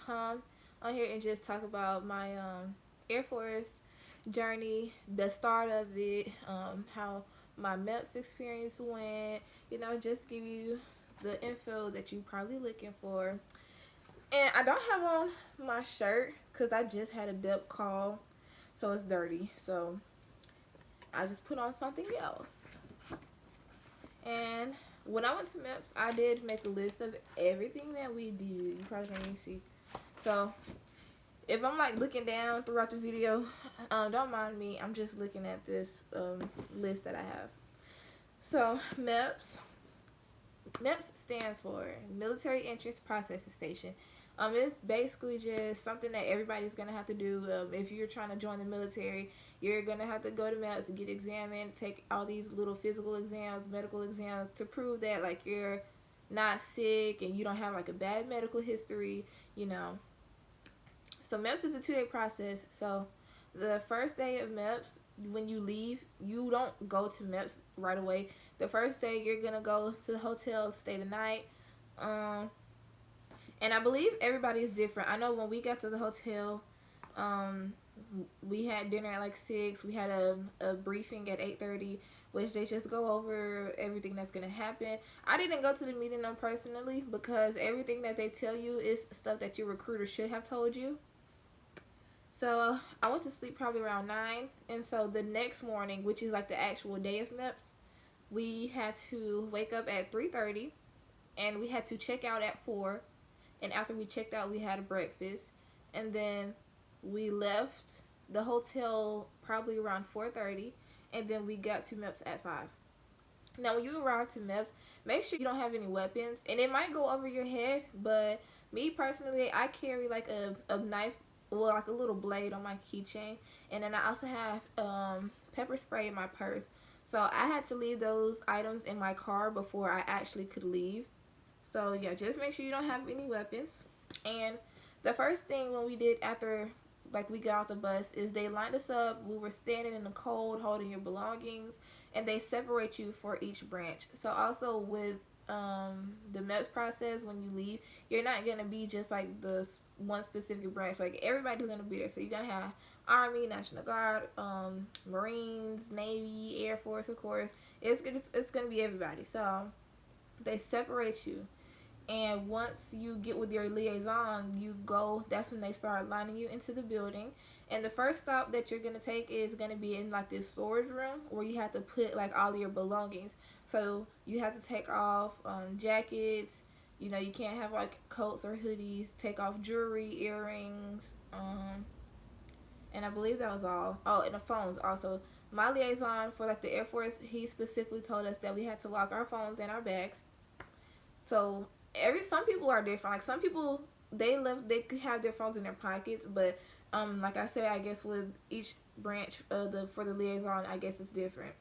come on here and just talk about my Air Force journey, the start of it, how my MEPS experience went, just give you the info that you probably looking for. And I don't have on my shirt because I just had a dep call, so it's dirty. So I just put on something else. And when I went to MEPS, I did make a list of everything that we did. You probably can't even see. So if I'm like looking down throughout the video, don't mind me. I'm just looking at this list that I have. So MEPS stands for Military Entrance Processing Station. It's basically just something that everybody's gonna have to do. If you're trying to join the military, you're gonna have to go to MEPS and get examined, take all these little physical exams, medical exams to prove that like you're not sick and you don't have like a bad medical history. So MEPS is a 2-day process. So the first day of MEPS, when you leave, you don't go to MEPS right away. The first day you're gonna go to the hotel, stay the night. And I believe everybody is different. I know when we got to the hotel, we had dinner at like 6. We had a briefing at 8:30, which they just go over everything that's going to happen. I didn't go to the meeting personally because everything that they tell you is stuff that your recruiter should have told you. So I went to sleep probably around 9. And so the next morning, which is like the actual day of MEPS, we had to wake up at 3:30 and we had to check out at 4. And after we checked out, we had a breakfast. And then we left the hotel probably around 4:30. And then we got to MEPS at 5. Now, when you arrive to MEPS, make sure you don't have any weapons. And it might go over your head, but me personally, I carry like a knife, well, like a little blade on my keychain. And then I also have pepper spray in my purse. So I had to leave those items in my car before I actually could leave. So yeah, just make sure you don't have any weapons. And the first thing when we did after like we got off the bus is they lined us up. We were standing in the cold holding your belongings, and they separate you for each branch. So also with the MEPS process, when you leave, you're not gonna be just like the one specific branch. Like everybody's gonna be there. So you're gonna have Army, National Guard, Marines, Navy, Air Force, of course. It's gonna be everybody. So they separate you. And once you get with your liaison, you go, that's when they start lining you into the building. And the first stop that you're going to take is going to be in like this storage room where you have to put like all of your belongings. So you have to take off jackets, you can't have like coats or hoodies, take off jewelry, earrings, and I believe that was all. Oh, and the phones also. My liaison for like the Air Force, he specifically told us that we had to lock our phones in our bags. So some people are different. Like some people they could have their phones in their pockets, but like I said, I guess with each branch for the liaison, I guess it's different.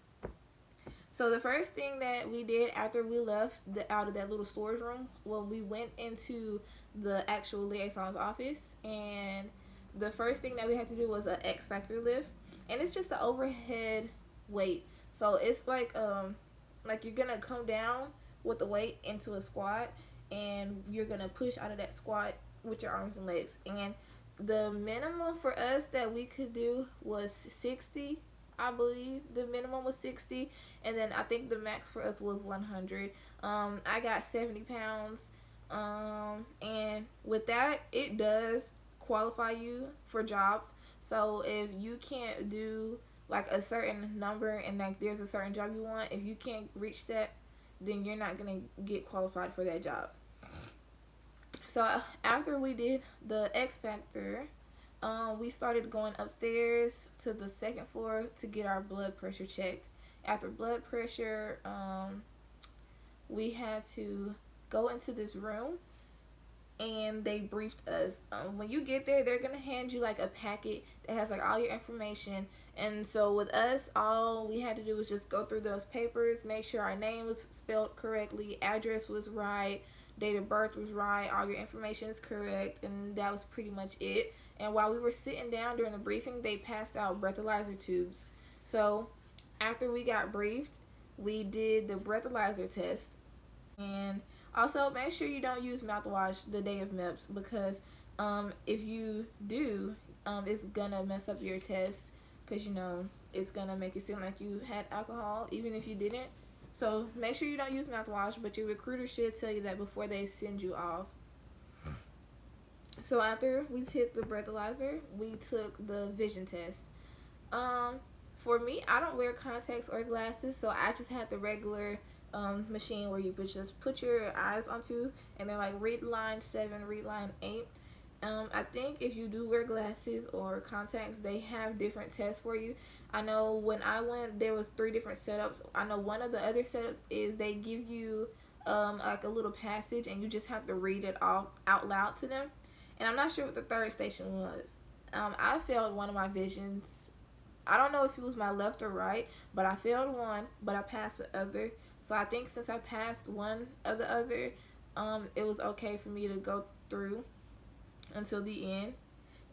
So the first thing that we did after we left out of that little storage room, well, we went into the actual liaison's office, and the first thing that we had to do was an X Factor lift, and it's just an overhead weight. So it's like you're gonna come down with the weight into a squat, and you're gonna push out of that squat with your arms and legs. And the minimum for us that we could do was 60. I believe the minimum was 60, and then I think the max for us was 100. I got 70 pounds, and with that, it does qualify you for jobs. So if you can't do like a certain number and like there's a certain job you want, if you can't reach that, then you're not going to get qualified for that job. So after we did the X Factor, we started going upstairs to the second floor to get our blood pressure checked. After blood pressure, we had to go into this room, and they briefed us. When you get there, they're gonna hand you like a packet that has like all your information. And so with us, all we had to do was just go through those papers, make sure our name was spelled correctly, address was right, date of birth was right, all your information is correct, and that was pretty much it. And while we were sitting down during the briefing, they passed out breathalyzer tubes. So after we got briefed, we did the breathalyzer test. And also make sure you don't use mouthwash the day of MEPS, because If you do, it's gonna mess up your test because it's gonna make it seem like you had alcohol even if you didn't. So make sure you don't use mouthwash, but your recruiter should tell you that before they send you off. So after we took the breathalyzer, we took the vision test. Um, for me, I don't wear contacts or glasses, so I just had the regular machine where you would just put your eyes onto, and then like read line 7, read line 8. I think if you do wear glasses or contacts, they have different tests for you. I know when I went, there was 3 different setups. I know one of the other setups is they give you like a little passage, and you just have to read it all out loud to them. And I'm not sure what the third station was. I failed one of my visions. I don't know if it was my left or right, but I failed one, but I passed the other. So I think since I passed one of the other, it was okay for me to go through until the end.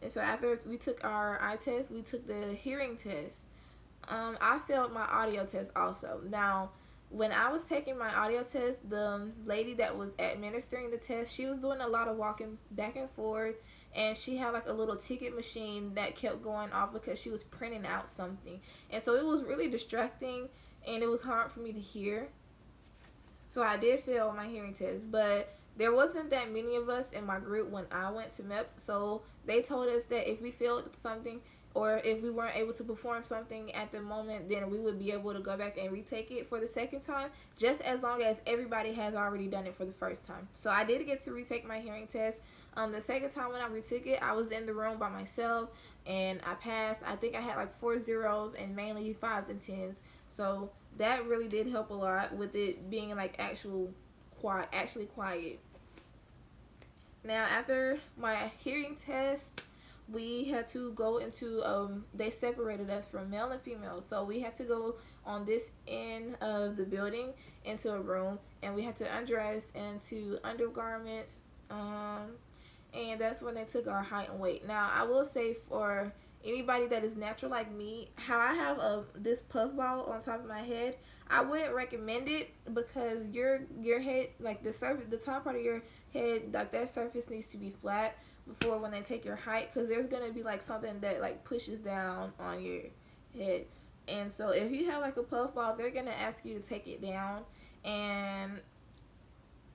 And so after we took our eye test, we took the hearing test. I failed my audio test also. Now, when I was taking my audio test, the lady that was administering the test, she was doing a lot of walking back and forth, and she had like a little ticket machine that kept going off because she was printing out something. And so it was really distracting, and it was hard for me to hear. So I did fail my hearing test, but there wasn't that many of us in my group when I went to MEPS, so they told us that if we failed something or if we weren't able to perform something at the moment, then we would be able to go back and retake it for the second time, just as long as everybody has already done it for the first time. So I did get to retake my hearing test. The second time when I retook it, I was in the room by myself, and I passed. I think I had like 4 zeros and mainly 5s and 10s. So that really did help a lot with it being like actually quiet. Now after my hearing test, we had to go into they separated us from male and female, so we had to go on this end of the building into a room, and we had to undress into undergarments, and that's when they took our height and weight. Now I will say, for anybody that is natural like me, how I have this puff ball on top of my head, I wouldn't recommend it because your head, like the top part of your head, like that surface needs to be flat before when they take your height, because there's gonna be like something that like pushes down on your head. And so if you have like a puff ball, they're gonna ask you to take it down. And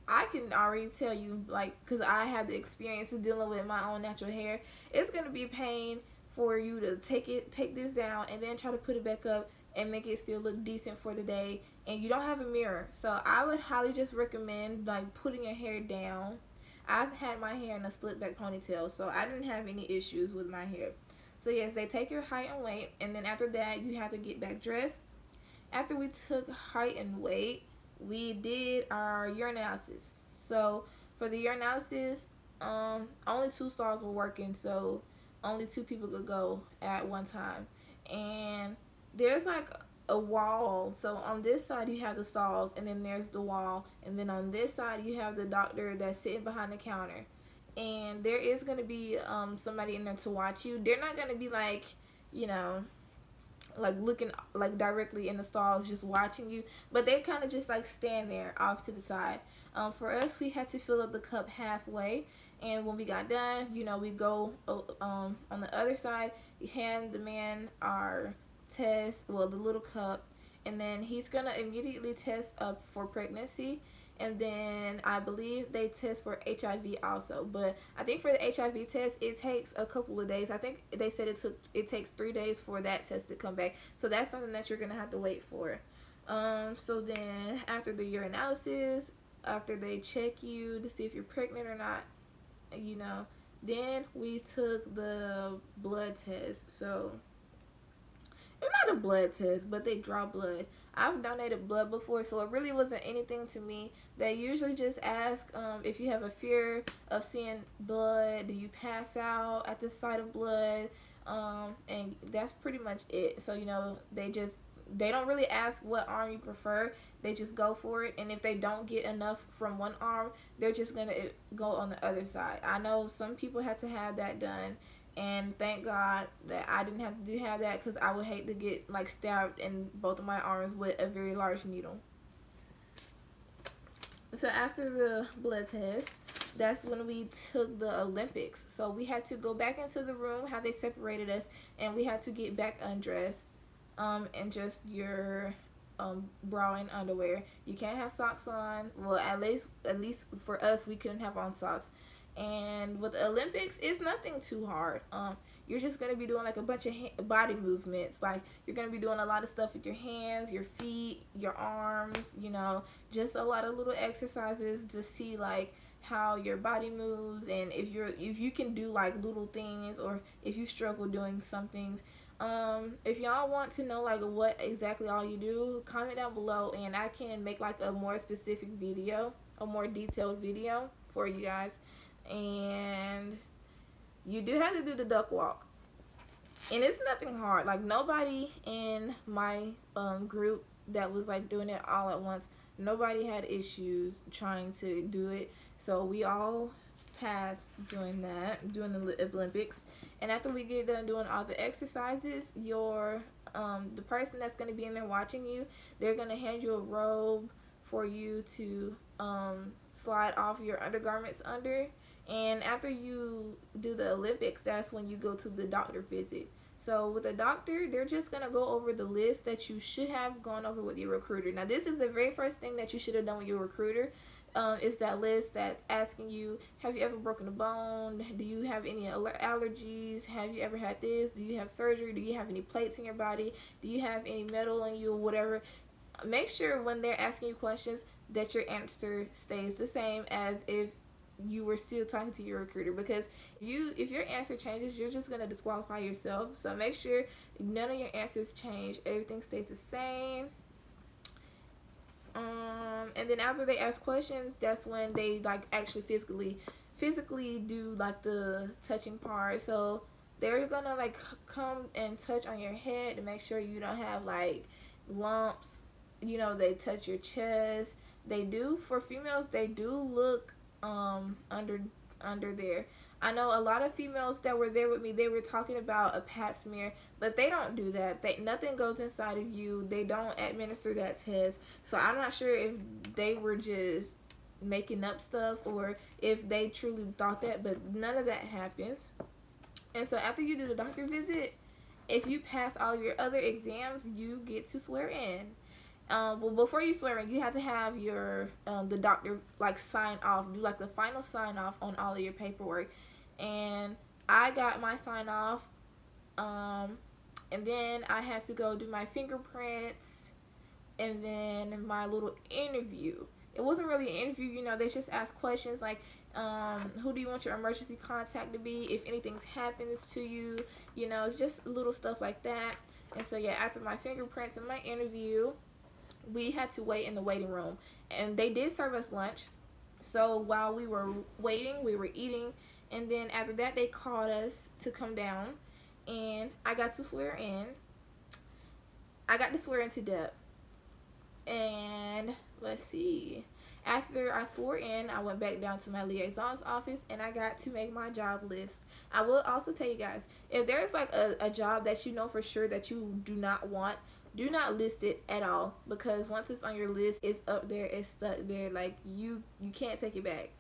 I can already tell you, like, because I have the experience of dealing with my own natural hair, it's gonna be a pain for you to take this down and then try to put it back up and make it still look decent for the day, and you don't have a mirror. So I would highly just recommend like putting your hair down. I've had my hair in a slick back ponytail, so I didn't have any issues with my hair. So yes, they take your height and weight, and then after that you have to get back dressed. After we took height and weight, we did our urinalysis. So for the urinalysis, only 2 stalls were working, so only 2 people could go at one time. And there's like a wall. So on this side you have the stalls, and then there's the wall, and then on this side you have the doctor that's sitting behind the counter. And there is going to be somebody in there to watch you. They're not going to be like, you know, like looking like directly in the stalls just watching you, but they kind of just like stand there off to the side. For us, we had to fill up the cup halfway, and when we got done, we go on the other side, hand the man our test, well, the little cup, and then he's gonna immediately test up for pregnancy. And then I believe they test for HIV also. But I think for the HIV test, it takes a couple of days. I think they said it takes 3 days for that test to come back. So that's something that you're going to have to wait for. So then after the urinalysis, after they check you to see if you're pregnant or not, then we took the blood test. So it's not a blood test, but they draw blood. I've donated blood before, so it really wasn't anything to me. They usually just ask if you have a fear of seeing blood, do you pass out at the sight of blood, and that's pretty much it. So they don't really ask what arm you prefer. They just go for it, and if they don't get enough from one arm, they're just gonna go on the other side. I know some people had to have that done, and thank God that I didn't have to have that, because I would hate to get like stabbed in both of my arms with a very large needle. So after the blood test, that's when we took the Olympics. So we had to go back into the room, how they separated us, and we had to get back undressed, and just your bra and underwear. You can't have socks on. Well, at least for us, we couldn't have on socks. And with the Olympics, it's nothing too hard. You're just gonna be doing like a bunch of body movements. Like you're gonna be doing a lot of stuff with your hands, your feet, your arms. Just a lot of little exercises to see like how your body moves, and if you can do like little things, or if you struggle doing some things. If y'all want to know like what exactly all you do, comment down below, and I can make like a more specific video, a more detailed video for you guys. And you do have to do the duck walk, and it's nothing hard. Like nobody in my group that was like doing it all at once, nobody had issues trying to do it, so we all passed doing the Olympics. And after we get done doing all the exercises, the person that's going to be in there watching you, they're going to hand you a robe for you to slide off your undergarments under. And after you do the Olympics, that's when you go to the doctor visit. So with the doctor, they're just going to go over the list that you should have gone over with your recruiter. Now, this is the very first thing that you should have done with your recruiter. Is that list that's asking you, have you ever broken a bone? Do you have any allergies? Have you ever had this? Do you have surgery? Do you have any plates in your body? Do you have any metal in you or whatever? Make sure when they're asking you questions that your answer stays the same as if you were still talking to your recruiter, because if your answer changes, you're just going to disqualify yourself. So make sure none of your answers change. Everything stays the same. And then after they ask questions, that's when they like actually physically do like the touching part. So they're gonna like come and touch on your head to make sure you don't have like lumps. They touch your chest. They do, for females, they do look under there. I know a lot of females that were there with me, they were talking about a pap smear, but they don't do that. Nothing goes inside of you. They don't administer that test. So I'm not sure if they were just making up stuff or if they truly thought that, but none of that happens. And so after you do the doctor visit, if you pass all of your other exams, you get to swear in. Well, before you swear in, you have to have your the doctor like sign off, do like the final sign off on all of your paperwork. And I got my sign off, and then I had to go do my fingerprints, and then my little interview. It wasn't really an interview, they just asked questions like, who do you want your emergency contact to be if anything happens to you? It's just little stuff like that. And so yeah, after my fingerprints and my interview, we had to wait in the waiting room, and they did serve us lunch. So while we were waiting, we were eating, and then after that they called us to come down, and I got to swear in. I got to swear into Deb. And let's see, after I swore in, I went back down to my liaison's office, and I got to make my job list. I will also tell you guys, if there's like a job that you know for sure that you do not want, do not list it at all, because once it's on your list, it's up there, it's stuck there, like you can't take it back.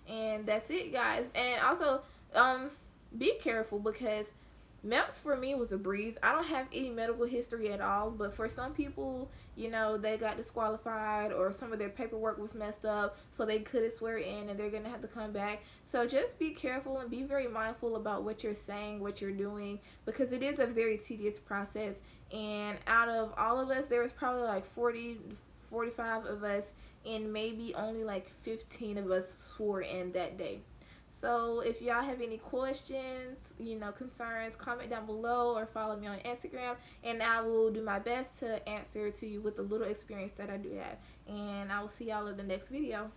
And that's it, guys. And also be careful, because MEPS for me was a breeze. I don't have any medical history at all, but for some people, they got disqualified, or some of their paperwork was messed up, so they couldn't swear in, and they're gonna have to come back. So just be careful and be very mindful about what you're saying, what you're doing, because it is a very tedious process. And out of all of us, there was probably like 45 of us, and maybe only like 15 of us swore in that day. So if y'all have any questions, concerns, comment down below or follow me on Instagram, and I will do my best to answer to you with the little experience that I do have. And I will see y'all in the next video.